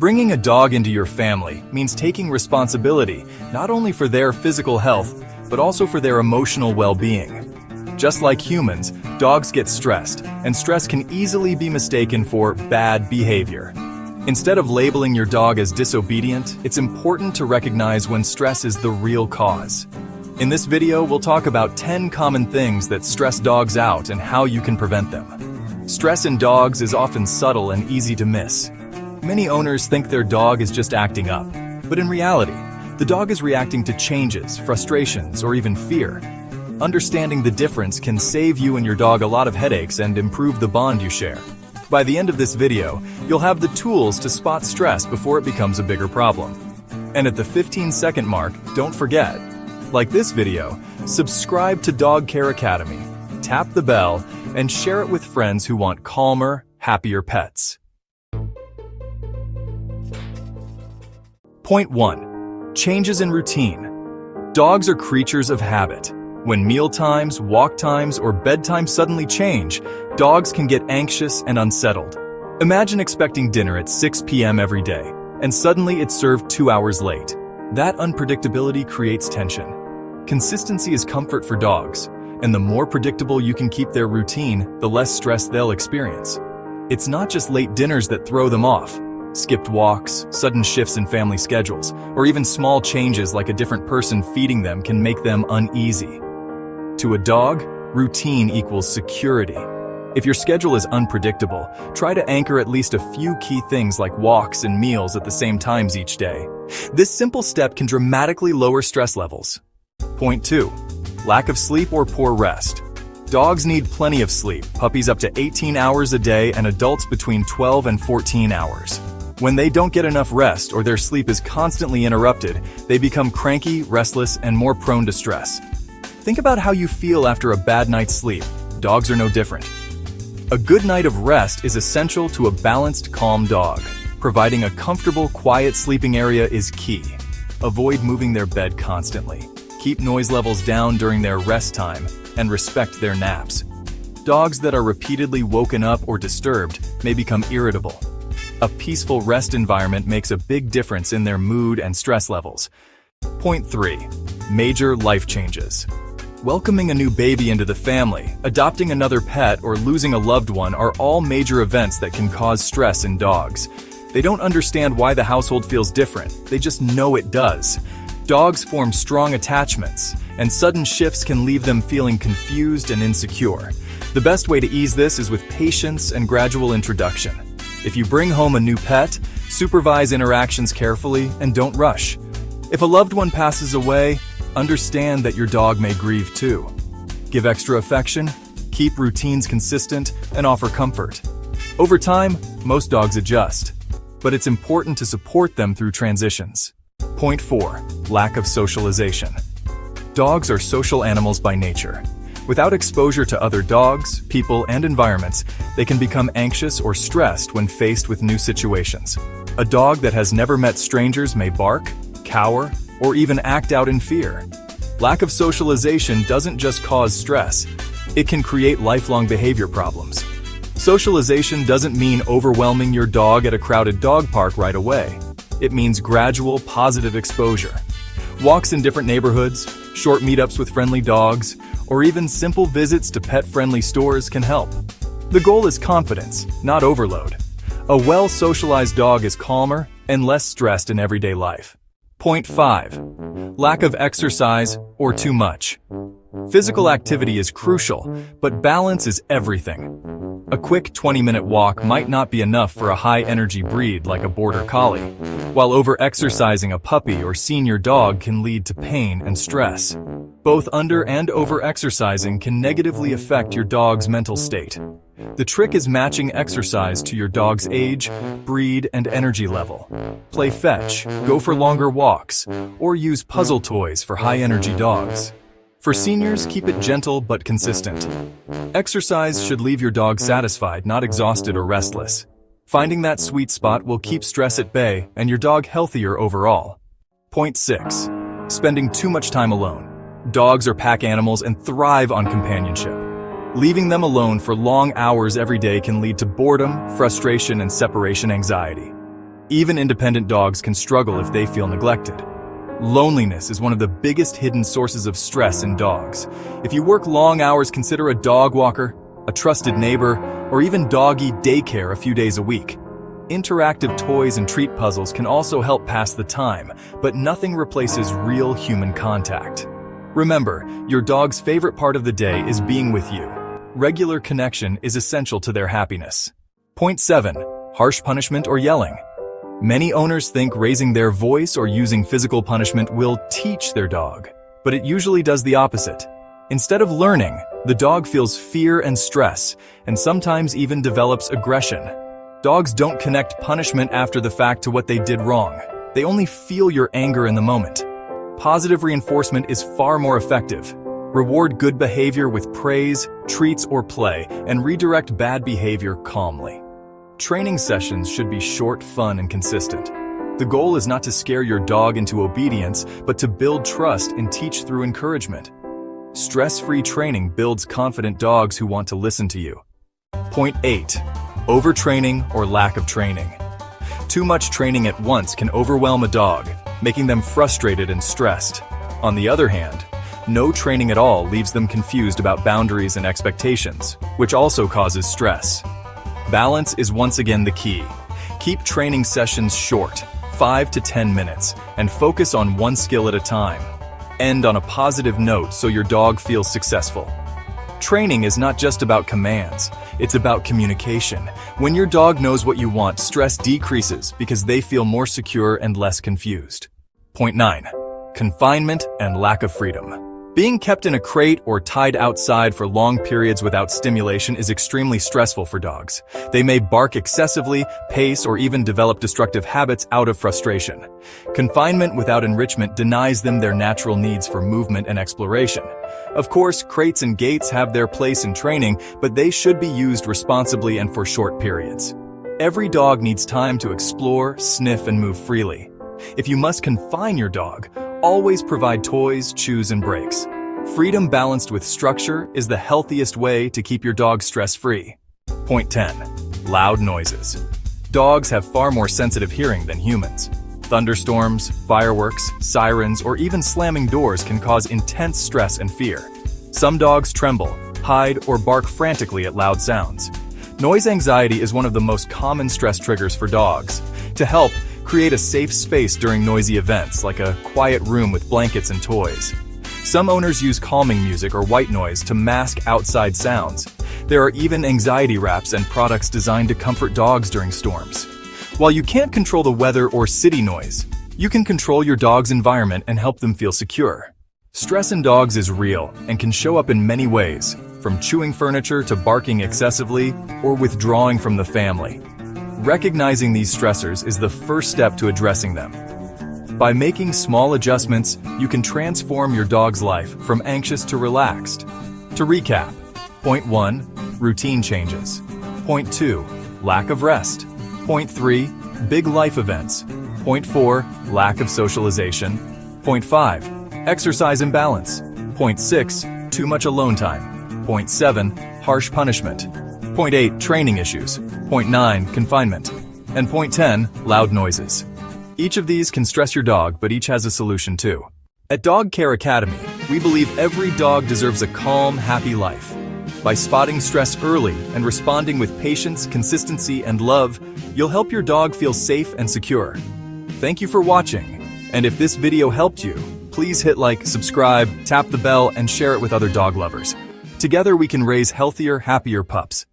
Bringing a dog into your family means taking responsibility not only for their physical health, but also for their emotional well-being. Just like humans, dogs get stressed, and stress can easily be mistaken for bad behavior. Instead of labeling your dog as disobedient, it's important to recognize when stress is the real cause. In this video, we'll talk about 10 common things that stress dogs out and how you can prevent them. Stress in dogs is often subtle and easy to miss. Many owners think their dog is just acting up, but in reality, the dog is reacting to changes, frustrations, or even fear. Understanding the difference can save you and your dog a lot of headaches and improve the bond you share. By the end of this video, you'll have the tools to spot stress before it becomes a bigger problem. And at the 15-second mark, don't forget, like this video, subscribe to Dog Care Academy, tap the bell, and share it with friends who want calmer, happier pets. Point 1. Changes in routine. Dogs are creatures of habit. When meal times, walk times, or bedtime suddenly change, dogs can get anxious and unsettled. Imagine expecting dinner at 6 p.m. every day, and suddenly it's served 2 hours late. That unpredictability creates tension. Consistency is comfort for dogs, and the more predictable you can keep their routine, the less stress they'll experience. It's not just late dinners that throw them off. Skipped walks, sudden shifts in family schedules, or even small changes like a different person feeding them can make them uneasy. To a dog, routine equals security. If your schedule is unpredictable, try to anchor at least a few key things like walks and meals at the same times each day. This simple step can dramatically lower stress levels. Point 2. Lack of sleep or poor rest. Dogs need plenty of sleep, puppies up to 18 hours a day and adults between 12 and 14 hours. When they don't get enough rest or their sleep is constantly interrupted, they become cranky, restless, and more prone to stress. Think about how you feel after a bad night's sleep. Dogs are no different. A good night of rest is essential to a balanced, calm dog. Providing a comfortable, quiet sleeping area is key. Avoid moving their bed constantly. Keep noise levels down during their rest time, and respect their naps. Dogs that are repeatedly woken up or disturbed may become irritable. A peaceful rest environment makes a big difference in their mood and stress levels. Point 3. Major life changes. Welcoming a new baby into the family, adopting another pet, or losing a loved one are all major events that can cause stress in dogs. They don't understand why the household feels different, they just know it does. Dogs form strong attachments, and sudden shifts can leave them feeling confused and insecure. The best way to ease this is with patience and gradual introduction. If you bring home a new pet, supervise interactions carefully and don't rush. If a loved one passes away, understand that your dog may grieve too. Give extra affection, keep routines consistent, and offer comfort. Over time, most dogs adjust, but it's important to support them through transitions. Point 4. Lack of socialization. Dogs are social animals by nature. Without exposure to other dogs, people, and environments, they can become anxious or stressed when faced with new situations. A dog that has never met strangers may bark, cower, or even act out in fear. Lack of socialization doesn't just cause stress, it can create lifelong behavior problems. Socialization doesn't mean overwhelming your dog at a crowded dog park right away. It means gradual, positive exposure. Walks in different neighborhoods, short meetups with friendly dogs, or even simple visits to pet-friendly stores can help. The goal is confidence, not overload. A well-socialized dog is calmer and less stressed in everyday life. Point 5. Lack of exercise or too much. Physical activity is crucial, but balance is everything. A quick 20-minute walk might not be enough for a high-energy breed like a border collie, while over-exercising a puppy or senior dog can lead to pain and stress. Both under- and over-exercising can negatively affect your dog's mental state. The trick is matching exercise to your dog's age, breed, and energy level. Play fetch, go for longer walks, or use puzzle toys for high-energy dogs. For seniors, keep it gentle but consistent. Exercise should leave your dog satisfied, not exhausted or restless. Finding that sweet spot will keep stress at bay and your dog healthier overall. Point 6. Spending too much time alone. Dogs are pack animals and thrive on companionship. Leaving them alone for long hours every day can lead to boredom, frustration, and separation anxiety. Even independent dogs can struggle if they feel neglected. Loneliness is one of the biggest hidden sources of stress in dogs. If you work long hours, consider a dog walker, a trusted neighbor, or even doggy daycare a few days a week. Interactive toys and treat puzzles can also help pass the time, but nothing replaces real human contact. Remember, your dog's favorite part of the day is being with you. Regular connection is essential to their happiness. Point 7. Harsh punishment or yelling. Many owners think raising their voice or using physical punishment will teach their dog, but it usually does the opposite. Instead of learning, the dog feels fear and stress, and sometimes even develops aggression. Dogs don't connect punishment after the fact to what they did wrong. They only feel your anger in the moment. Positive reinforcement is far more effective. Reward good behavior with praise, treats, or play, and redirect bad behavior calmly. Training sessions should be short, fun, and consistent. The goal is not to scare your dog into obedience, but to build trust and teach through encouragement. Stress-free training builds confident dogs who want to listen to you. Point 8. Overtraining or lack of training. Too much training at once can overwhelm a dog, making them frustrated and stressed. On the other hand, no training at all leaves them confused about boundaries and expectations, which also causes stress. Balance is once again the key. Keep training sessions short, 5 to 10 minutes, and focus on one skill at a time. End on a positive note so your dog feels successful. Training is not just about commands, it's about communication. When your dog knows what you want, stress decreases because they feel more secure and less confused. Point 9. Confinement and lack of freedom. Being kept in a crate or tied outside for long periods without stimulation is extremely stressful for dogs. They may bark excessively, pace, or even develop destructive habits out of frustration. Confinement without enrichment denies them their natural needs for movement and exploration. Of course, crates and gates have their place in training, but they should be used responsibly and for short periods. Every dog needs time to explore, sniff, and move freely. If you must confine your dog, always provide toys, chews, and breaks. Freedom balanced with structure is the healthiest way to keep your dog stress-free. Point 10. Loud noises. Dogs have far more sensitive hearing than humans. Thunderstorms, fireworks, sirens, or even slamming doors can cause intense stress and fear. Some dogs tremble, hide, or bark frantically at loud sounds. Noise anxiety is one of the most common stress triggers for dogs. To help, create a safe space during noisy events, like a quiet room with blankets and toys. Some owners use calming music or white noise to mask outside sounds. There are even anxiety wraps and products designed to comfort dogs during storms. While you can't control the weather or city noise, you can control your dog's environment and help them feel secure. Stress in dogs is real and can show up in many ways, from chewing furniture to barking excessively or withdrawing from the family. Recognizing these stressors is the first step to addressing them. By making small adjustments, you can transform your dog's life from anxious to relaxed. To recap, Point 1. Routine changes. Point 2. Lack of rest. Point 3. Big life events. Point 4. Lack of socialization. Point 5. Exercise imbalance. Point 6. Too much alone time. Point 7. Harsh punishment. Point 8. Training issues. Point 9. Confinement. And point 10. Loud noises. Each of these can stress your dog, but each has a solution too. At Dog Care Academy, we believe every dog deserves a calm, happy life. By spotting stress early and responding with patience, consistency, and love, you'll help your dog feel safe and secure. Thank you for watching. And if this video helped you, please hit like, subscribe, tap the bell, and share it with other dog lovers. Together we can raise healthier, happier pups.